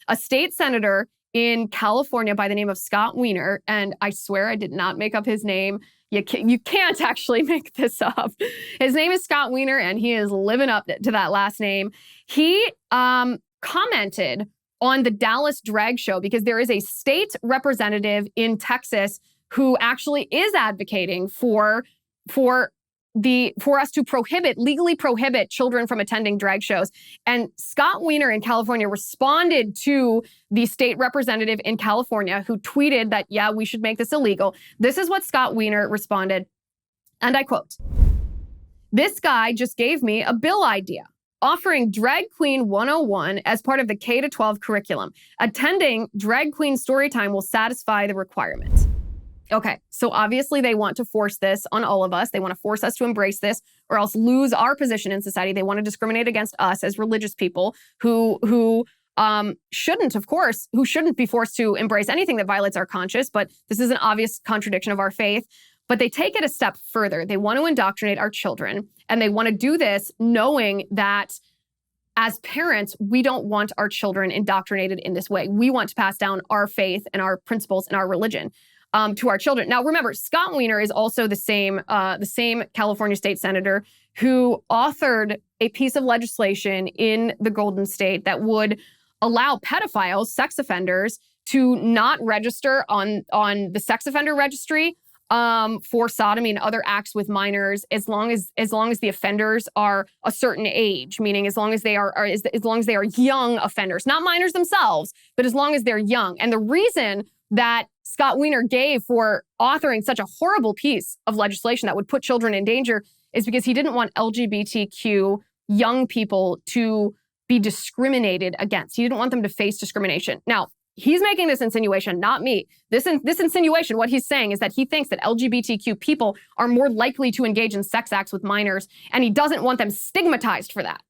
a state senator in California by the name of Scott Wiener, and I swear I did not make up his name. You can't actually make this up. His name is Scott Wiener, and he is living up to that last name. He commented on the Dallas drag show because there is a state representative in Texas who actually is advocating for us to legally prohibit children from attending drag shows. And Scott Wiener in California responded to the state representative in California who tweeted that, yeah, we should make this illegal. This is what Scott Wiener responded, and I quote, "This guy just gave me a bill idea, offering Drag Queen 101 as part of the K-12 curriculum. Attending Drag Queen Storytime will satisfy the requirements." Okay, so obviously they want to force this on all of us. They want to force us to embrace this or else lose our position in society. They want to discriminate against us as religious people who shouldn't, of course, who shouldn't be forced to embrace anything that violates our conscience. But this is an obvious contradiction of our faith. But they take it a step further. They want to indoctrinate our children, and they want to do this knowing that as parents, we don't want our children indoctrinated in this way. We want to pass down our faith and our principles and our religion to our children. Now, remember, Scott Wiener is also the same California state senator who authored a piece of legislation in the Golden State that would allow pedophiles, sex offenders, to not register on the sex offender registry for sodomy and other acts with minors, as long as the offenders are a certain age, meaning as long as they are young offenders, not minors themselves, but as long as they're young. And the reason that Scott Wiener gave for authoring such a horrible piece of legislation that would put children in danger is because he didn't want LGBTQ young people to be discriminated against. He didn't want them to face discrimination. Now, he's making this insinuation, not me. This insinuation, what he's saying is that he thinks that LGBTQ people are more likely to engage in sex acts with minors, and he doesn't want them stigmatized for that.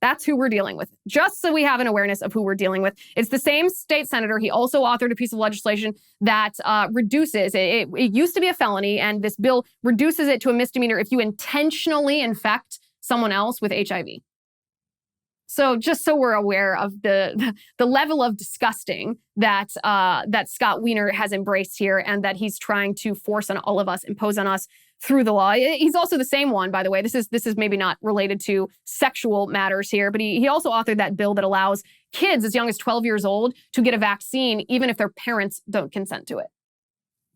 That's who we're dealing with, just so we have an awareness of who we're dealing with. It's the same state senator. He also authored a piece of legislation that reduces, it used to be a felony, and this bill reduces it to a misdemeanor if you intentionally infect someone else with HIV. So just so we're aware of the level of disgusting that Scott Wiener has embraced here, and that he's trying to force on all of us, impose on us through the law. He's also the same one, by the way. This is maybe not related to sexual matters here, but he also authored that bill that allows kids as young as 12 years old to get a vaccine, even if their parents don't consent to it.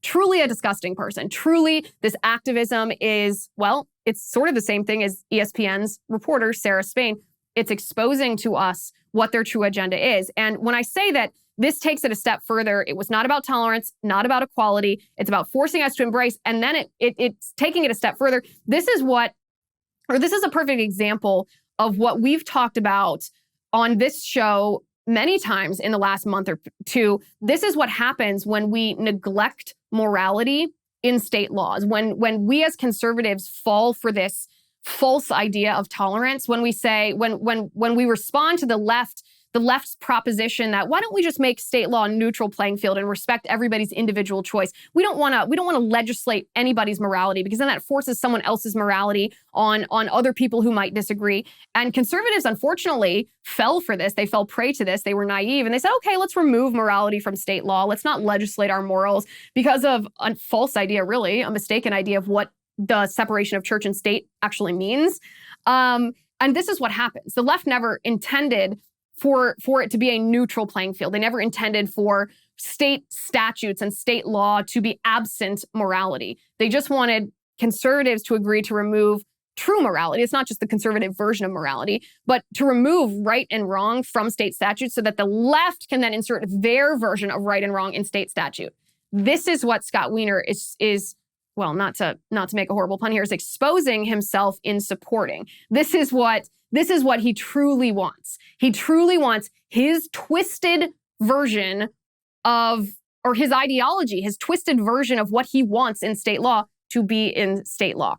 Truly a disgusting person. Truly, this activism is, well, it's sort of the same thing as ESPN's reporter, Sarah Spain. It's exposing to us what their true agenda is. And when I say that this takes it a step further, it was not about tolerance, not about equality. It's about forcing us to embrace, and then it's taking it a step further. This is a perfect example of what we've talked about on this show many times in the last month or two. This is what happens when we neglect morality in state laws. When we as conservatives fall for this false idea of tolerance, when we say, when we respond to the left's proposition that why don't we just make state law a neutral playing field and respect everybody's individual choice? We don't want to legislate anybody's morality, because then that forces someone else's morality on other people who might disagree. And conservatives, unfortunately, fell for this. They fell prey to this. They were naive, and they said, okay, let's remove morality from state law. Let's not legislate our morals, because of a false idea, really, a mistaken idea of what the separation of church and state actually means. And this is what happens. The left never intended for it to be a neutral playing field. They never intended for state statutes and state law to be absent morality. They just wanted conservatives to agree to remove true morality. It's not just the conservative version of morality, but to remove right and wrong from state statutes so that the left can then insert their version of right and wrong in state statute. This is what Scott Wiener is well, not to make a horrible pun here, is exposing himself in supporting. This is what he truly wants. He truly wants his twisted version of, or his ideology, his twisted version of what he wants in state law to be in state law.